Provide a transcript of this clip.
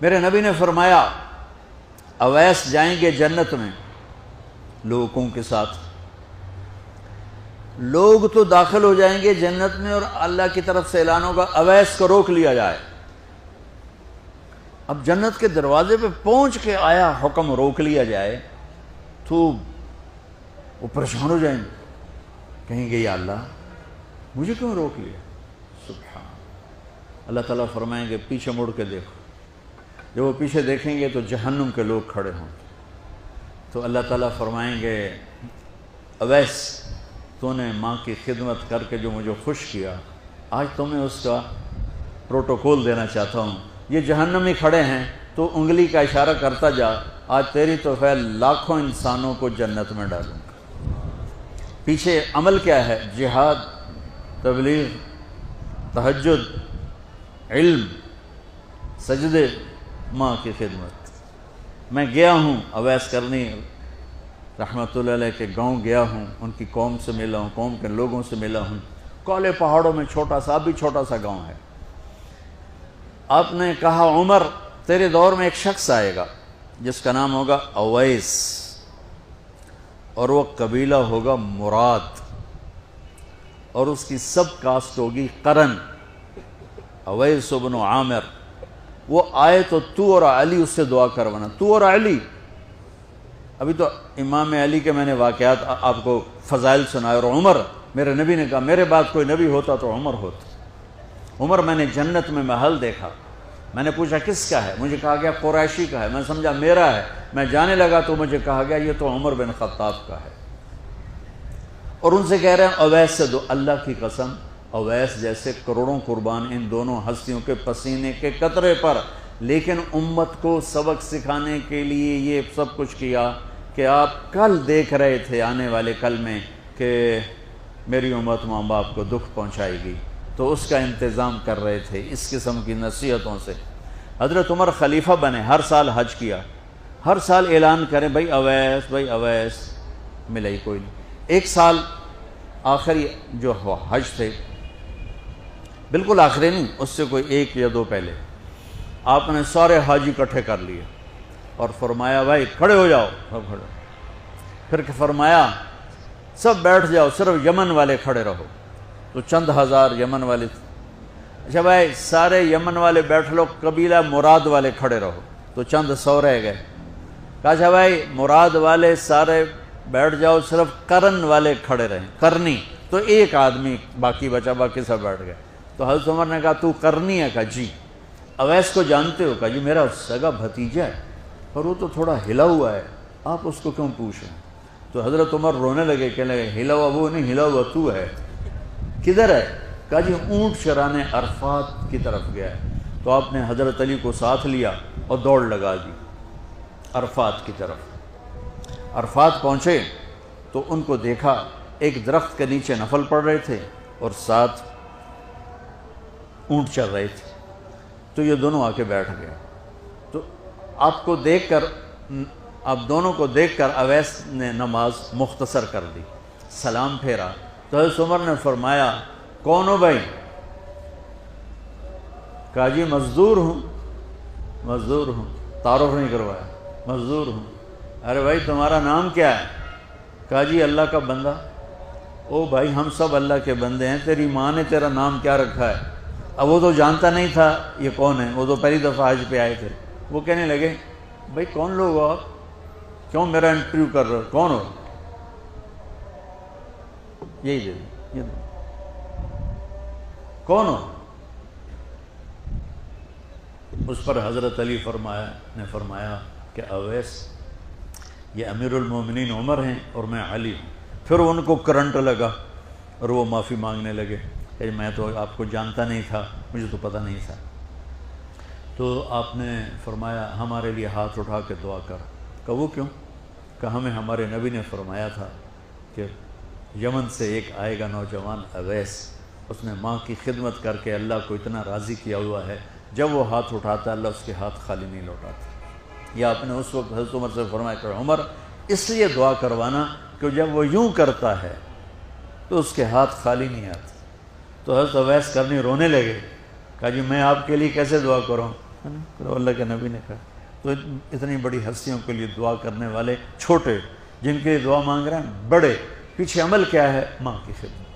میرے نبی نے فرمایا اویس جائیں گے جنت میں لوگوں کے ساتھ، لوگ تو داخل ہو جائیں گے جنت میں اور اللہ کی طرف سے اعلان ہوگا اویس کو روک لیا جائے۔ اب جنت کے دروازے پہ پہنچ کے آیا حکم روک لیا جائے تو وہ پریشان ہو جائیں گے، کہیں گے یا اللہ مجھے کیوں روک لیا؟ سبحان اللہ تعالیٰ فرمائیں گے پیچھے مڑ کے دیکھو۔ جب وہ پیچھے دیکھیں گے تو جہنم کے لوگ کھڑے ہوں، تو اللہ تعالیٰ فرمائیں گے اویس تو نے ماں کی خدمت کر کے جو مجھے خوش کیا، آج تمہیں اس کا پروٹوکول دینا چاہتا ہوں۔ یہ جہنمی کھڑے ہیں تو انگلی کا اشارہ کرتا جا، آج تیری توفیق لاکھوں انسانوں کو جنت میں ڈالوں گا۔ پیچھے عمل کیا ہے؟ جہاد، تبلیغ، تہجد، علم، سجدے، ماں کی خدمت۔ میں گیا ہوں اویس کرنی رحمۃ اللہ علیہ کے گاؤں گیا ہوں، ان کی قوم سے ملا ہوں، قوم کے لوگوں سے ملا ہوں۔ کالے پہاڑوں میں چھوٹا سا، ابھی چھوٹا سا گاؤں ہے۔ آپ نے کہا عمر تیرے دور میں ایک شخص آئے گا جس کا نام ہوگا اویس، اور وہ قبیلہ ہوگا مراد، اور اس کی سب کاسٹ ہوگی قرن، اویس بن عامر۔ وہ آئے تو تو اور علی اس سے دعا کروانا، تو اور علی۔ ابھی تو امام علی کے میں نے واقعات آپ کو فضائل سنائے، اور عمر، میرے نبی نے کہا میرے بعد کوئی نبی ہوتا تو عمر ہوتا۔ عمر میں نے جنت میں محل دیکھا، میں نے پوچھا کس کا ہے؟ مجھے کہا گیا قریشی کا ہے۔ میں سمجھا میرا ہے، میں جانے لگا تو مجھے کہا گیا یہ تو عمر بن خطاب کا ہے۔ اور ان سے کہہ رہے ہیں اویس سے دو، اللہ کی قسم اویس جیسے کروڑوں قربان ان دونوں ہستیوں کے پسینے کے قطرے پر، لیکن امت کو سبق سکھانے کے لیے یہ سب کچھ کیا کہ آپ کل دیکھ رہے تھے آنے والے کل میں کہ میری امت ماں باپ کو دکھ پہنچائے گی، تو اس کا انتظام کر رہے تھے اس قسم کی نصیحتوں سے۔ حضرت عمر خلیفہ بنے، ہر سال حج کیا، ہر سال اعلان کریں بھائی اویس، بھائی اویس، ملا ہی کوئی نہیں۔ ایک سال آخری جو حج تھے، بالکل آخری نہیں، اس سے کوئی ایک یا دو پہلے، آپ نے سارے حاجی اکٹھے کر لیے اور فرمایا بھائی کھڑے ہو جاؤ، سب کھڑے۔ پھر فرمایا سب بیٹھ جاؤ، صرف یمن والے کھڑے رہو۔ تو چند ہزار یمن والے، اچھا بھائی سارے یمن والے بیٹھ لو، قبیلہ مراد والے کھڑے رہو۔ تو چند سو رہ گئے۔ کہا اچھا بھائی مراد والے سارے بیٹھ جاؤ، صرف قرن والے کھڑے رہیں، قرنی۔ تو ایک آدمی باقی بچا، باقی سب بیٹھ گئے۔ تو حضرت عمر نے کہا تو قرنی ہے؟ کہا جی۔ اویس کو جانتے ہو؟ کہا جی میرا سگا بھتیجا ہے، اور وہ تو تھوڑا ہلا ہوا ہے، آپ اس کو کیوں پوچھ رہے ہیں؟ تو حضرت عمر رونے لگے، کہنے لگے ہلا ہوا وہ نہیں، ہلا ہوا تو ہے۔ کدھر ہے؟ کہا جی اونٹ چرانے عرفات کی طرف گیا ہے۔ تو آپ نے حضرت علی کو ساتھ لیا اور دوڑ لگا دی عرفات کی طرف۔ عرفات پہنچے تو ان کو دیکھا ایک درخت کے نیچے نفل پڑھ رہے تھے اور ساتھ اونٹ چل رہے تھے۔ تو یہ دونوں آ کے بیٹھ گئے۔ تو آپ کو دیکھ کر، آپ دونوں کو دیکھ کر اویس نے نماز مختصر کر دی، سلام پھیرا۔ تو حضرت عمر نے فرمایا کون ہو بھائی؟ کہا جی مزدور ہوں، مزدور ہوں، تعارف نہیں کروایا، مزدور ہوں۔ ارے بھائی تمہارا نام کیا ہے؟ کہا جی اللہ کا بندہ۔ او بھائی ہم سب اللہ کے بندے ہیں، تیری ماں نے تیرا نام کیا رکھا ہے؟ اب وہ تو جانتا نہیں تھا یہ کون ہے، وہ تو پہلی دفعہ حج پہ آئے تھے۔ وہ کہنے لگے بھائی کون لوگ ہو آپ، کیوں میرا انٹرویو کر رہے ہو، کون ہو؟ یہی دے دیں، یہ کون ہو؟ اس پر حضرت علی نے فرمایا کہ اویس یہ امیر المومنین عمر ہیں اور میں علی ہوں۔ پھر ان کو کرنٹ لگا اور وہ معافی مانگنے لگے کہ میں تو آپ کو جانتا نہیں تھا، مجھے تو پتہ نہیں تھا۔ تو آپ نے فرمایا ہمارے لیے ہاتھ اٹھا کے دعا کر۔ کہ وہ کیوں؟ کہ ہمیں ہمارے نبی نے فرمایا تھا کہ یمن سے ایک آئے گا نوجوان اویس، اس نے ماں کی خدمت کر کے اللہ کو اتنا راضی کیا ہوا ہے، جب وہ ہاتھ اٹھاتا اللہ اس کے ہاتھ خالی نہیں لوٹاتا۔ یا آپ نے اس وقت حضرت عمر سے فرمایا کہ عمر اس لیے دعا کروانا کہ جب وہ یوں کرتا ہے تو اس کے ہاتھ خالی نہیں آتے۔ تو حضرت اویس کرنی رونے لگے، کہا جی میں آپ کے لیے کیسے دعا کروں؟ ہے نا، تو اللہ کے نبی نے کہا. تو اتنی بڑی ہستیوں کے لیے دعا کرنے والے چھوٹے، جن کے لیے دعا مانگ رہے ہیں بڑے، پیچھے عمل کیا ہے؟ ماں کی خدمت.